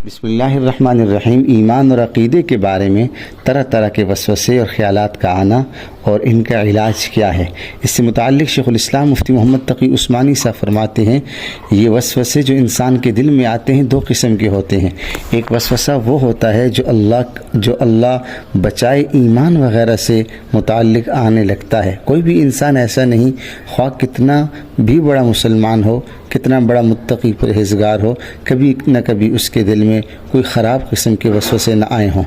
بسم اللہ الرحمن الرحیم۔ ایمان اور عقیدے کے بارے میں طرح طرح کے وسوسے اور خیالات کا آنا اور ان کا علاج کیا ہے، اس سے متعلق شیخ الاسلام مفتی محمد تقی عثمانی صاحب فرماتے ہیں یہ وسوسے جو انسان کے دل میں آتے ہیں دو قسم کے ہوتے ہیں۔ ایک وسوسہ وہ ہوتا ہے جو اللہ بچائے ایمان وغیرہ سے متعلق آنے لگتا ہے۔ کوئی بھی انسان ایسا نہیں، خواہ کتنا بھی بڑا مسلمان ہو، کتنا بڑا متقی پرہیزگار ہو، کبھی نہ کبھی اس کے دل میں کوئی خراب قسم کے وسوسے نہ آئے ہوں۔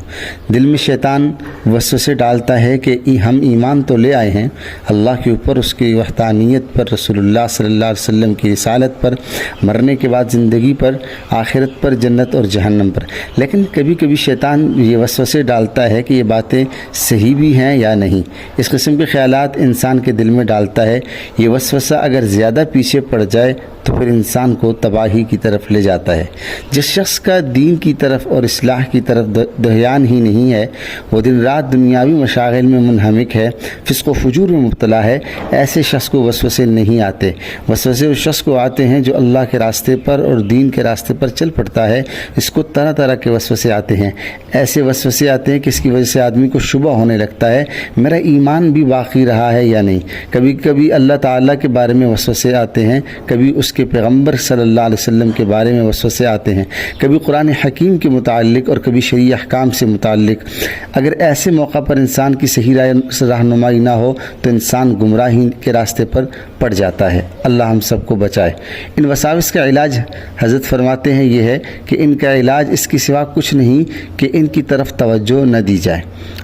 دل میں شیطان وسوسے ڈالتا ہے کہ ہم ایمان تو لے آئے ہیں اللہ کے اوپر، اس کی وحدانیت پر، رسول اللہ صلی اللہ علیہ وسلم کی رسالت پر، مرنے کے بعد زندگی پر، آخرت پر، جنت اور جہنم پر، لیکن کبھی کبھی شیطان یہ وسوسے ڈالتا ہے کہ یہ باتیں صحیح بھی ہیں یا نہیں۔ اس قسم کے خیالات انسان کے دل میں ڈالتا ہے۔ یہ وسوسہ اگر زیادہ پیچھے پڑ جائے تو پھر انسان کو تباہی کی طرف لے جاتا ہے۔ جس شخص کا دین کی طرف اور اصلاح کی طرف دھیان ہی نہیں ہے، وہ دن رات دنیاوی مشاغل میں منہمک ہے، فسق و فجور میں مبتلا ہے، ایسے شخص کو وسوسے نہیں آتے۔ وسوسے اس شخص کو آتے ہیں جو اللہ کے راستے پر اور دین کے راستے پر چل پڑتا ہے، اس کو طرح طرح کے وسوسے آتے ہیں۔ ایسے وسوسے آتے ہیں کہ اس کی وجہ سے آدمی کو شبہ ہونے لگتا ہے میرا ایمان بھی باقی رہا ہے یا نہیں۔ کبھی کبھی اللہ تعالیٰ کے بارے میں وسوسے آتے ہیں، کبھی اس کے پیغمبر صلی اللہ علیہ وسلم کے بارے میں وسوسے آتے ہیں، کبھی قرآن حکیم کے متعلق اور کبھی شرعی احکام سے متعلق۔ اگر ایسے موقع پر انسان کی صحیح رہنمائی نہ ہو تو انسان گمراہی کے راستے پر پڑ جاتا ہے۔ اللہ ہم سب کو بچائے۔ ان وساوس کا علاج حضرت فرماتے ہیں یہ ہے کہ ان کا علاج اس کے سوا کچھ نہیں کہ ان کی طرف توجہ نہ دی جائے۔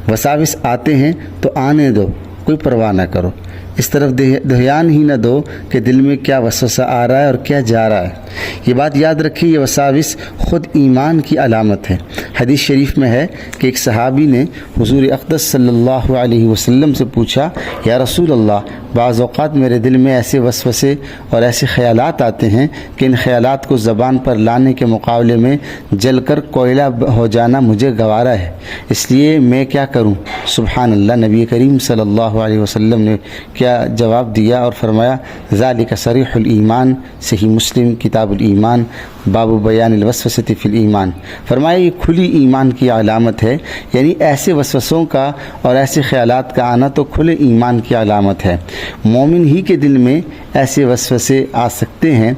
وساوس آتے ہیں تو آنے دو، کوئی پرواہ نہ کرو، اس طرف دھیان ہی نہ دو کہ دل میں کیا وسوسہ آ رہا ہے اور کیا جا رہا ہے۔ یہ بات یاد رکھیے، یہ وساوس خود ایمان کی علامت ہے۔ حدیث شریف میں ہے کہ ایک صحابی نے حضور اقدس صلی اللہ علیہ وسلم سے پوچھا، یا رسول اللہ، بعض اوقات میرے دل میں ایسے وسوسے اور ایسے خیالات آتے ہیں کہ ان خیالات کو زبان پر لانے کے مقابلے میں جل کر کوئلہ ہو جانا مجھے گوارا ہے، اس لیے میں کیا کروں؟ سبحان اللہ۔ نبی کریم صلی اللہ علیہ وسلم نے کیا جواب دیا اور فرمایا، ذالک صریح الایمان، صحیح مسلم کتاب الایمان، باب بیان الوسوسۃ فی الایمان۔ فرمایا یہ کھلی ایمان کی علامت ہے، یعنی ایسے وسوسوں کا اور ایسے خیالات کا آنا تو کھلے ایمان کی علامت ہے۔ مومن ہی کے دل میں ایسے وسوسے آ سکتے ہیں،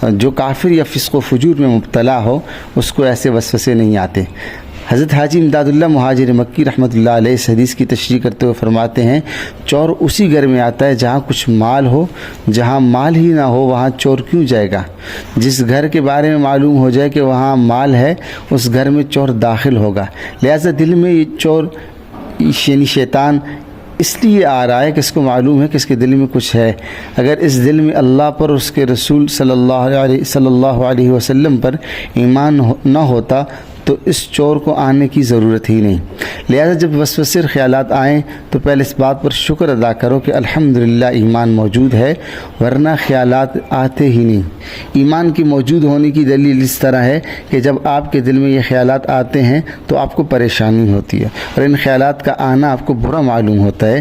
جو کافر یا فسق و فجور میں مبتلا ہو اس کو ایسے وسوسے نہیں آتے۔ حضرت حاجی امداد اللہ مہاجر مکی رحمۃ اللہ علیہ اس حدیث کی تشریح کرتے ہوئے فرماتے ہیں، چور اسی گھر میں آتا ہے جہاں کچھ مال ہو، جہاں مال ہی نہ ہو وہاں چور کیوں جائے گا؟ جس گھر کے بارے میں معلوم ہو جائے کہ وہاں مال ہے، اس گھر میں چور داخل ہوگا۔ لہذا دل میں یہ چور یعنی شیطان اس لیے آ رہا ہے کہ اس کو معلوم ہے کہ اس کے دل میں کچھ ہے۔ اگر اس دل میں اللہ پر، اس کے رسول صلی اللہ علیہ وسلم پر ایمان نہ ہوتا تو اس چور کو آنے کی ضرورت ہی نہیں۔ لہذا جب وسوسے اور خیالات آئیں تو پہلے اس بات پر شکر ادا کرو کہ الحمدللہ ایمان موجود ہے، ورنہ خیالات آتے ہی نہیں۔ ایمان کی موجود ہونے کی دلیل اس طرح ہے کہ جب آپ کے دل میں یہ خیالات آتے ہیں تو آپ کو پریشانی ہوتی ہے، اور ان خیالات کا آنا آپ کو برا معلوم ہوتا ہے۔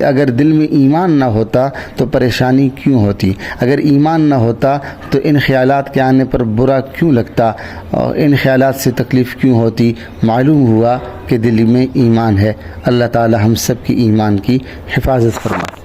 اگر دل میں ایمان نہ ہوتا تو پریشانی کیوں ہوتی؟ اگر ایمان نہ ہوتا تو ان خیالات کے آنے پر برا کیوں لگتا اور ان خیالات سے تکلیف کیوں ہوتی؟ معلوم ہوا کہ دل میں ایمان ہے۔ اللہ تعالی ہم سب کی ایمان کی حفاظت فرمائے۔